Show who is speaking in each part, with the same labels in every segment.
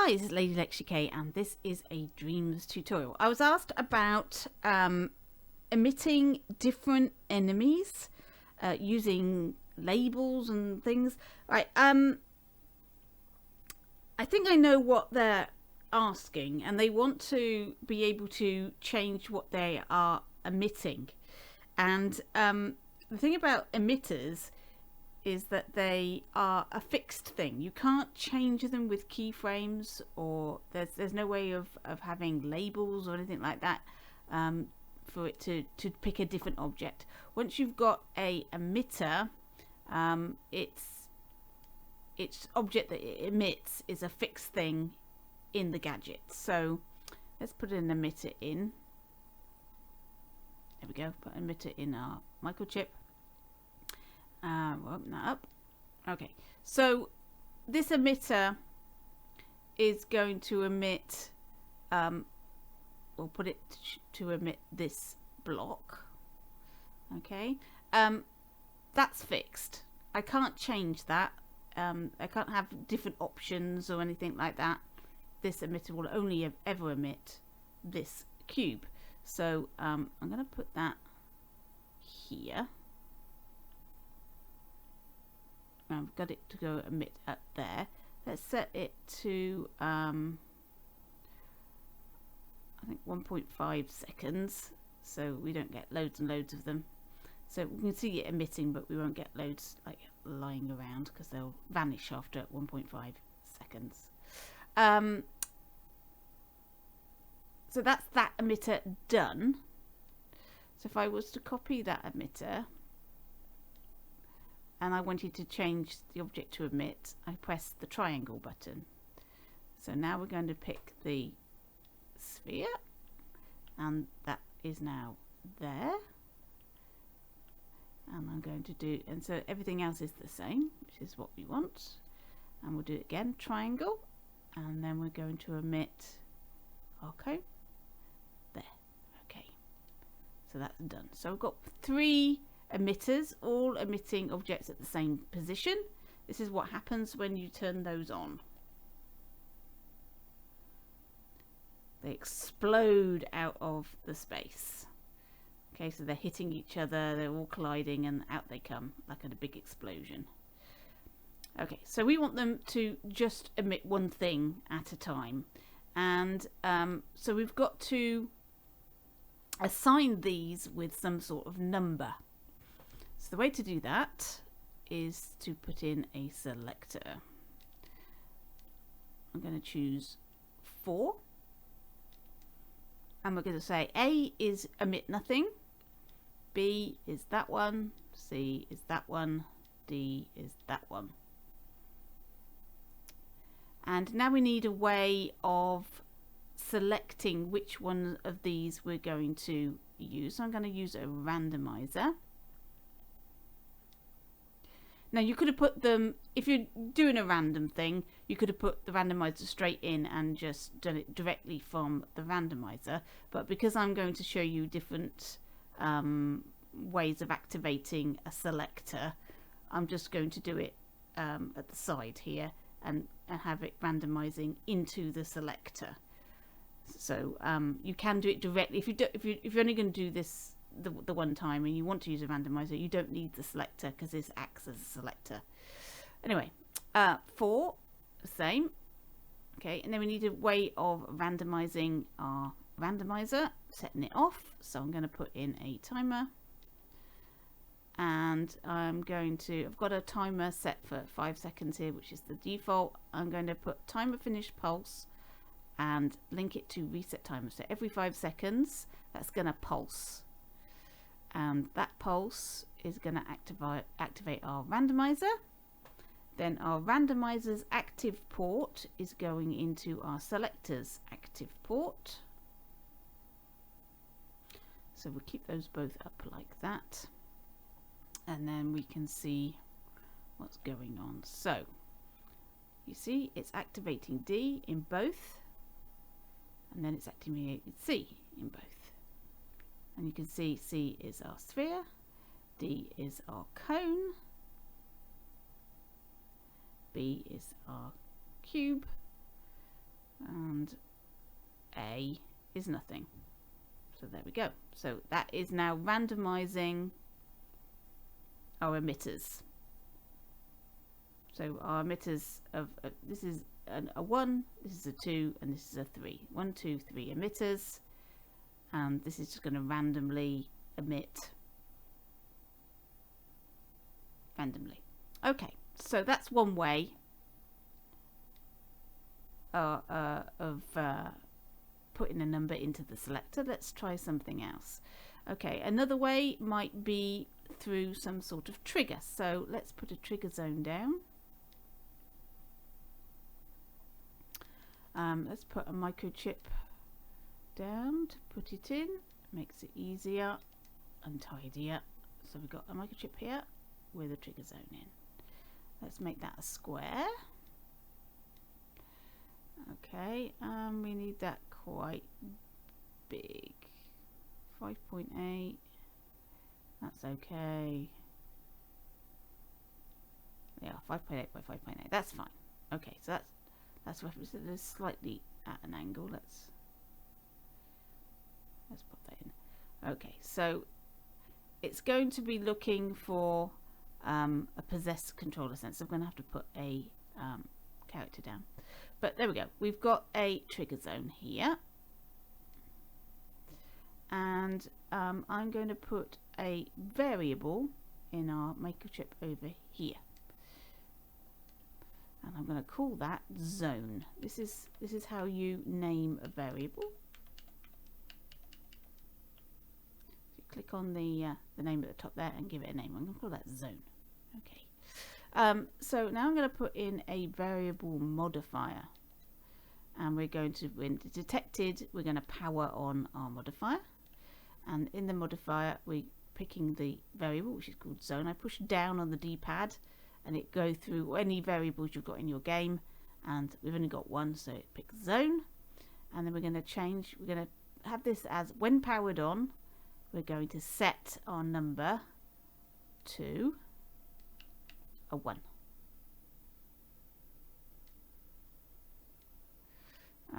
Speaker 1: Hi, this is Lady Lecture K, and this is a Dreams tutorial. I was asked about emitting different enemies using labels and things. Right, I think I know what they're asking, and they want to be able to change what they are emitting. And the thing about emitters is that they are a fixed thing. You can't change them with keyframes, or there's no way of having labels or anything like that for it to pick a different object. Once you've got a emitter, its object that it emits is a fixed thing in the gadget. So let's put an emitter in. There we go, put an emitter in our microchip. We'll open that up. Okay, so this emitter is going to emit, we'll put it to emit this block. Okay, that's fixed. I can't change that. I can't have different options or anything like that. This emitter will only ever emit this cube. So I'm going to put that here. I've got it to go emit up there. Let's set it to I think 1.5 seconds, so we don't get loads and loads of them. So we can see it emitting, but we won't get loads like lying around because they'll vanish after 1.5 seconds. So that's that emitter done. So if I was to copy that emitter and I wanted to change the object to emit, I press the triangle button. So now we're going to pick the sphere, and that is now there. And I'm going to do, and so everything else is the same, which is what we want. And we'll do it again, triangle, and then we're going to emit our cone there. Okay, so that's done. So we've got 3 emitters, all emitting objects at the same position. This is what happens when you turn those on. They explode out of the space. Okay, so they're hitting each other, they're all colliding, and out they come like a big explosion. Okay, so we want them to just emit one thing at a time, and so we've got to assign these with some sort of number. So the way to do that is to put in a selector. I'm going to choose 4, and we're going to say A is emit nothing, B is that one, C is that one, D is that one. And now we need a way of selecting which one of these we're going to use. So I'm going to use a randomizer. Now you could have put them, if you're doing a random thing, you could have put the randomizer straight in and just done it directly from the randomizer. But because I'm going to show you different ways of activating a selector, I'm just going to do it at the side here and have it randomizing into the selector. So you can do it directly. If you're only going to do this the one time and you want to use a randomizer, you don't need the selector because this acts as a selector. Anyway, 4, same. Okay, and then we need a way of randomizing our randomizer, setting it off. So I'm going to put in a timer, and I've got a timer set for 5 seconds here, which is the default. I'm going to put timer finish pulse and link it to reset timer. So every 5 seconds that's going to pulse, and that pulse is going to activate our randomizer. Then our randomizer's active port is going into our selector's active port. So we'll keep those both up like that, and then we can see what's going on. So you see it's activating D in both, and then it's activating C in both. And you can see C is our sphere, D is our cone, B is our cube, and A is nothing. So there we go. So that is now randomizing our emitters. So our emitters of this is a 1, this is a 2, and this is a 3. 1, 2, 3 emitters, and this is just going to randomly emit randomly. Okay, so that's one way of putting a number into the selector. Let's try something else. Okay, another way might be through some sort of trigger. So let's put a trigger zone down. Let's put a microchip down to put it in. Makes it easier and tidier. So we've got a microchip here with a trigger zone in. Let's make that a square. Okay, we need that quite big. 5.8. That's okay. Yeah, 5.8 by 5.8. That's fine. Okay, so that's reference. It's slightly at an angle. Let's put that in. Okay, so it's going to be looking for a possessed controller sensor. I'm going to have to put a character down. But there we go. We've got a trigger zone here. And I'm going to put a variable in our microchip over here. And I'm going to call that zone. This is how you name a variable. So click on the name at the top there and give it a name. I'm going to call that zone. Okay. So now I'm going to put in a variable modifier, and we're going to, when detected, we're going to power on our modifier, and in the modifier we're picking the variable which is called zone. I push down on the D-pad and it goes through any variables you've got in your game, and we've only got one, so it picks zone. And then we're going to change, we're going to have this as when powered on, we're going to set our number to a 1.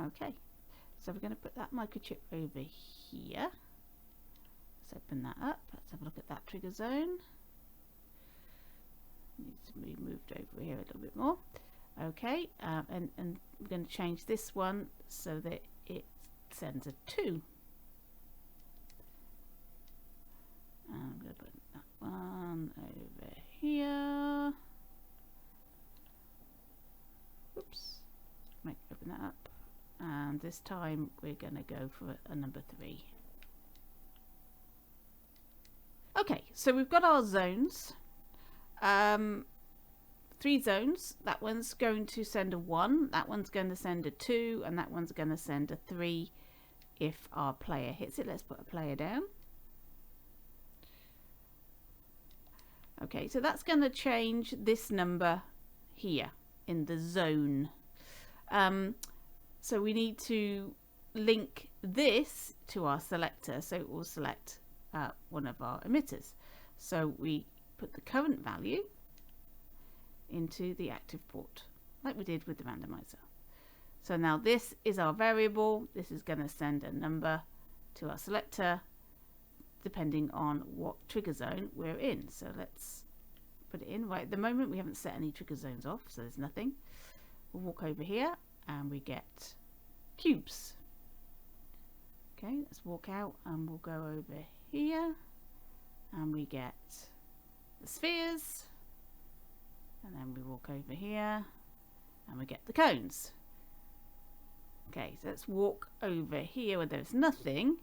Speaker 1: Okay, so we're going to put that microchip over here. Let's open that up. Let's have a look at that trigger zone. Needs to be moved over here a little bit more. Okay, and we're going to change this one so that it sends a 2. And I'm going to put that one over here. Oops. Open that up. And this time we're going to go for a number 3. Okay, so we've got our zones. 3 zones. That one's going to send a 1, that one's going to send a 2, and that one's going to send a 3 if our player hits it. Let's put a player down. Okay, so that's going to change this number here in the zone. So we need to link this to our selector, so it will select one of our emitters. So we put the current value into the active port, like we did with the randomizer. So now this is our variable. This is going to send a number to our selector depending on what trigger zone we're in. So let's put it in. Right at the moment we haven't set any trigger zones off, so there's nothing. We'll walk over here and we get cubes. Okay, let's walk out and we'll go over here and we get the spheres, and then we walk over here and we get the cones. Okay, so let's walk over here where there's nothing.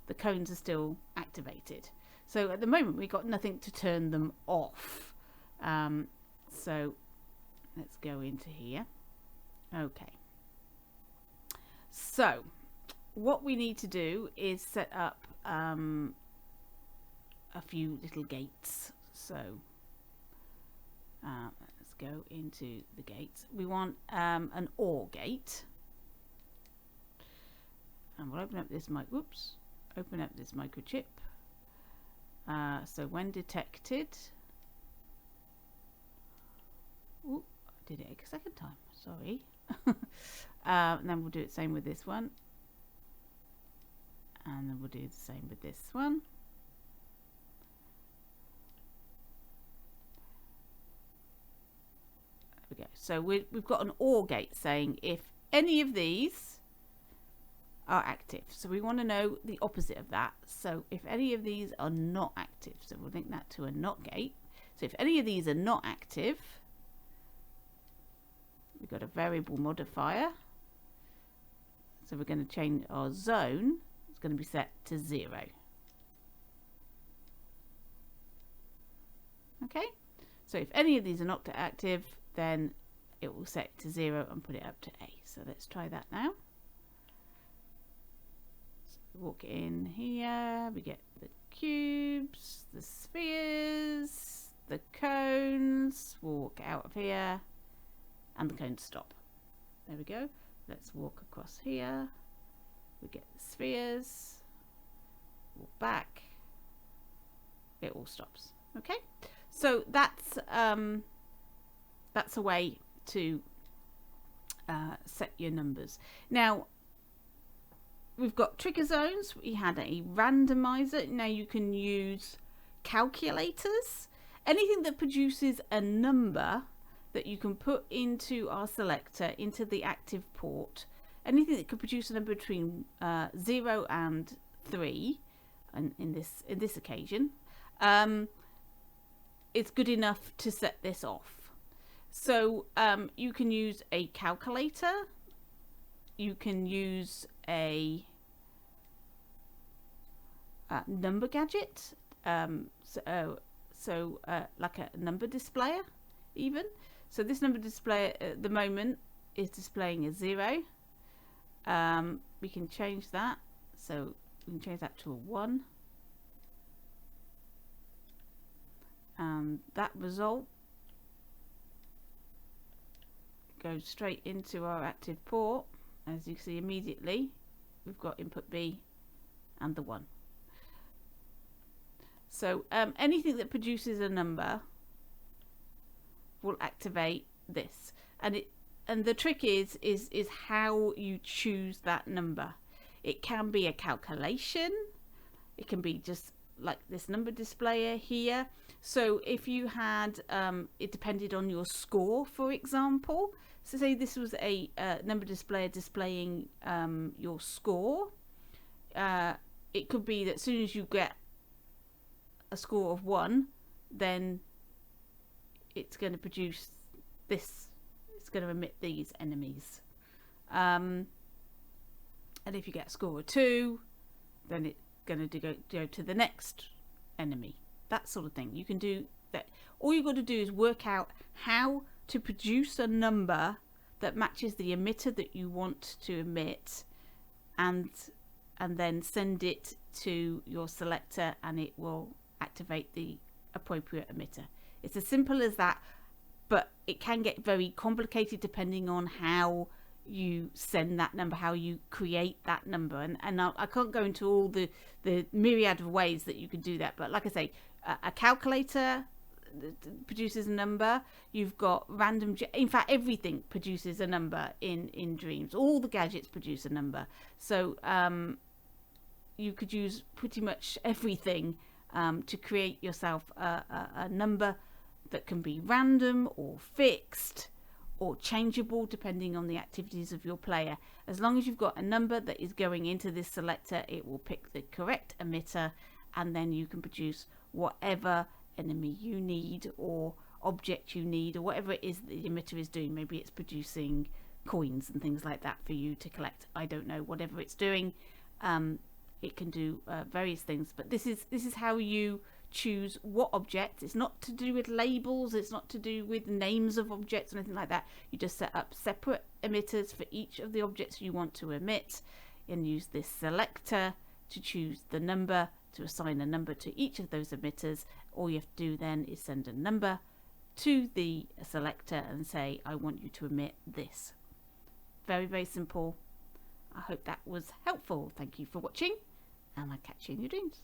Speaker 1: The cones are still activated. So at the moment we've got nothing to turn them off. So let's go into here. Okay. So what we need to do is set up a few little gates. So let's go into the gates. We want an OR gate, and we'll open up this open up this microchip. So when detected, I did it a second time, sorry. And then we'll do it same with this one, and then we'll do the same with this one. There we go. So we've got an OR gate saying if any of these are active. So we want to know the opposite of that. So if any of these are not active, so we'll link that to a not gate. So if any of these are not active, we've got a variable modifier. So we're going to change our zone. It's going to be set to 0. Okay. So if any of these are not active, then it will set to 0 and put it up to A. So let's try that now. Walk in here, we get the cubes, the spheres, the cones, walk out of here, and the cones stop. There we go. Let's walk across here, we get the spheres, walk back, it all stops. Okay, so that's a way to set your numbers. Now, we've got trigger zones. We had a randomizer. Now you can use calculators. Anything that produces a number that you can put into our selector, into the active port. Anything that could produce a number between 0 and 3, and in this occasion, it's good enough to set this off. So you can use a calculator. You can use a number gadget, like a number displayer even. So this number displayer at the moment is displaying a 0. We can change that, so we can change that to a 1, and that result goes straight into our active port. As you see, immediately we've got input B and the 1. So anything that produces a number will activate this, and the trick is how you choose that number. It can be a calculation, it can be just like this number displayer here. So if you had it depended on your score, for example. So say this was a number displayer displaying your score. It could be that as soon as you get a score of 1, then it's going to produce this. It's going to emit these enemies. And if you get a score of 2, then it's going to go to the next enemy. That sort of thing. You can do that. All you've got to do is work out how to produce a number that matches the emitter that you want to emit, and then send it to your selector, and it will activate the appropriate emitter. It's as simple as that, but it can get very complicated depending on how you send that number, how you create that number, and I can't go into all the myriad of ways that you can do that. But like I say, a calculator produces a number. You've got random, in fact everything produces a number in Dreams. All the gadgets produce a number. So you could use pretty much everything to create yourself a number that can be random or fixed or changeable depending on the activities of your player. As long as you've got a number that is going into this selector, it will pick the correct emitter, and then you can produce whatever enemy you need or object you need, or whatever it is that the emitter is doing. Maybe it's producing coins and things like that for you to collect. I don't know, whatever it's doing. It can do various things, but this is how you choose what object. It's not to do with labels, it's not to do with names of objects or anything like that. You just set up separate emitters for each of the objects you want to emit, and use this selector to choose the number, to assign a number to each of those emitters. All you have to do then is send a number to the selector and say, I want you to emit this. Very, very simple. I hope that was helpful. Thank you for watching, and I'll catch you in your dreams.